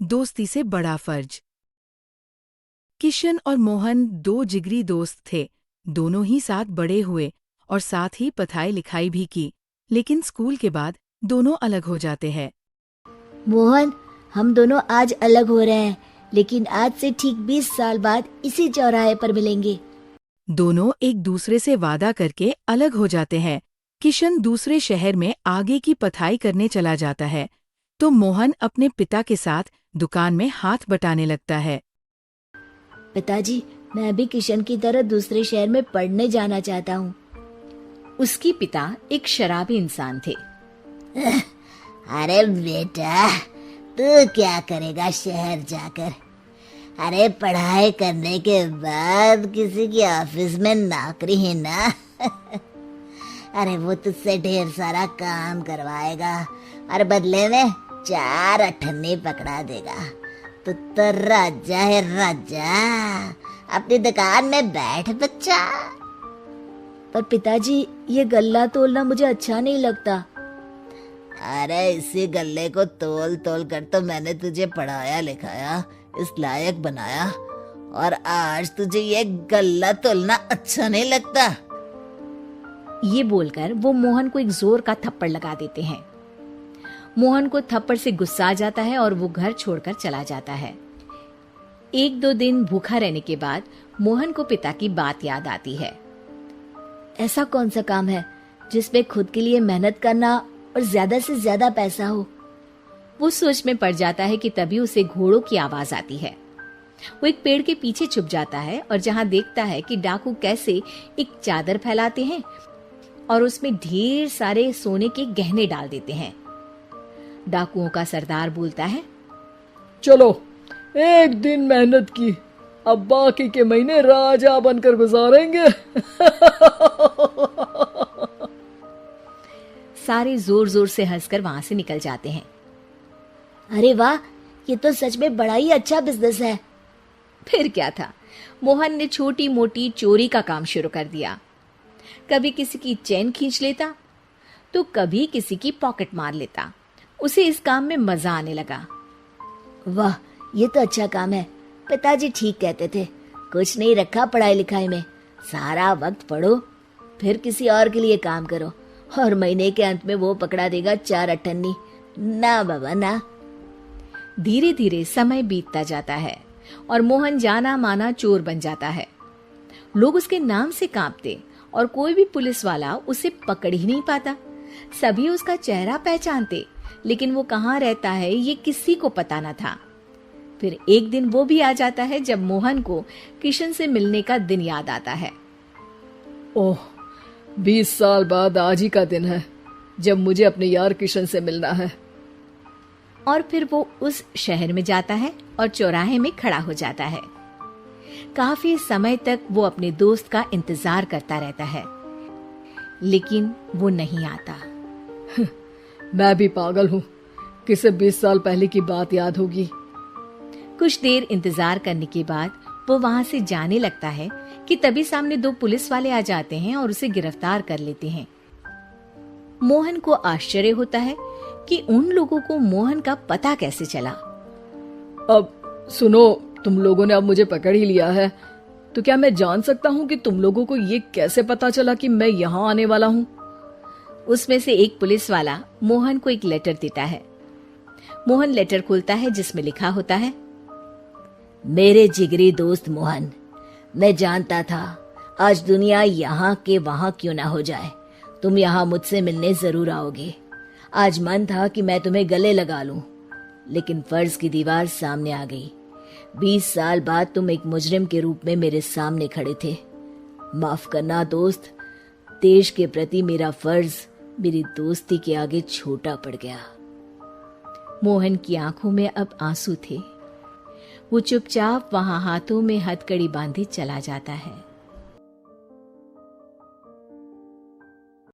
दोस्ती से बड़ा फर्ज। किशन और मोहन दो जिगरी दोस्त थे। दोनों ही साथ बड़े हुए और साथ ही पढ़ाई लिखाई भी की, लेकिन स्कूल के बाद दोनों अलग हो जाते हैं। मोहन, हम दोनों आज अलग हो रहे हैं, लेकिन आज से ठीक 20 साल बाद इसी चौराहे पर मिलेंगे। दोनों एक दूसरे से वादा करके अलग हो जाते हैं। किशन दूसरे शहर में आगे की पढ़ाई करने चला जाता है, तो मोहन अपने पिता के साथ दुकान में हाथ बटाने लगता है। पिताजी, मैं भी किशन की तरह दूसरे शहर में पढ़ने जाना चाहता हूँ। उसके पिता एक शराबी इंसान थे। अरे बेटा, तू क्या करेगा शहर जाकर? अरे पढ़ाई करने के बाद किसी की ऑफिस में नौकरी है ना। अरे वो तुझसे ढेर सारा काम करवाएगा और बदले में 4 अठन्नी पकड़ा देगा। तो राजा है राजा, अपनी दुकान में बैठ बच्चा। पर पिताजी, ये गल्ला तोलना मुझे अच्छा नहीं लगता। अरे इसी गल्ले को तोल तोल कर तो मैंने तुझे पढ़ाया लिखाया, इस लायक बनाया, और आज तुझे ये गल्ला तोलना अच्छा नहीं लगता। ये बोलकर वो मोहन को एक जोर का थप्पड़ लगा देते हैं। मोहन को थप्पड़ से गुस्सा आ जाता है और वो घर छोड़कर चला जाता है। 1-2 दिन भूखा रहने के बाद मोहन को पिता की बात याद आती है। ऐसा कौन सा काम है जिसमें खुद के लिए मेहनत करना और ज्यादा से ज्यादा पैसा हो? वो सोच में पड़ जाता है कि तभी उसे घोड़ों की आवाज आती है। वो एक पेड़ के पीछे छुप जाता है और जहां देखता है कि डाकू कैसे एक चादर फैलाते हैं और उसमें ढेर सारे सोने के गहने डाल देते हैं। डाकुओं का सरदार बोलता है, चलो, एक दिन मेहनत की, अब बाकी के महीने राजा बनकर गुजारेंगे। सारे जोर जोर से हंसकर वहां से निकल जाते हैं। अरे वाह, ये तो सच में बड़ा ही अच्छा बिजनेस है। फिर क्या था, मोहन ने छोटी मोटी चोरी का काम शुरू कर दिया। कभी किसी की चेन खींच लेता तो कभी किसी की पॉकेट मार लेता। उसे इस काम में मजा आने लगा। वाह, ये तो अच्छा काम है। पिताजी ठीक कहते थे, कुछ नहीं रखा पढ़ाई लिखाई में, सारा वक्त पढ़ो, फिर किसी और के लिए काम करो, और महीने के अंत में वो पकड़ा देगा 4 अठन्नी। ना बाबा ना। धीरे धीरे समय बीतता जाता है और मोहन जाना माना चोर बन जाता है। लोग उसके नाम से कांपते और कोई भी पुलिस वाला उसे पकड़ ही नहीं पाता। सभी उसका चेहरा पहचानते, लेकिन वो कहाँ रहता है ये किसी को पता न था। फिर एक दिन वो भी आ जाता है जब मोहन को किशन से मिलने का दिन याद आता है। ओह, 20 साल बाद आज ही का दिन है जब मुझे अपने यार किशन से मिलना है। और फिर वो उस शहर में जाता है और चौराहे में खड़ा हो जाता है। काफी समय तक वो अपने दोस्त का इंतजार करता रहता है, लेकिन वो नहीं आता। मैं भी पागल हूँ, किसे 20 साल पहले की बात याद होगी। कुछ देर इंतजार करने के बाद वो वहां से जाने लगता है कि तभी सामने 2 पुलिस वाले आ जाते हैं और उसे गिरफ्तार कर लेते हैं। मोहन को आश्चर्य होता है कि उन लोगों को मोहन का पता कैसे चला। अब सुनो, तुम लोगों ने अब मुझे पकड़ ही लिया है, तो क्या मैं जान सकता हूँ कि तुम लोगों को ये कैसे पता चला कि मैं यहाँ आने वाला हूँ? उसमें से एक पुलिस वाला मोहन को एक लेटर देता है। मोहन लेटर खोलता है जिसमें लिखा होता है, मेरे जिगरी दोस्त मोहन, मैं जानता था आज दुनिया यहाँ के वहां क्यों ना हो जाए, तुम यहाँ मुझसे मिलने जरूर आओगे। आज मन था कि मैं तुम्हें गले लगा लूं, लेकिन फर्ज की दीवार सामने आ गई। 20 साल बाद तुम एक मुजरिम के रूप में मेरे सामने खड़े थे। माफ करना दोस्त, देश के प्रति मेरा फर्ज मेरी दोस्ती के आगे छोटा पड़ गया। मोहन की आंखों में अब आंसू थे। वो चुपचाप वहां हाथों में हथकड़ी बांधे चला जाता है।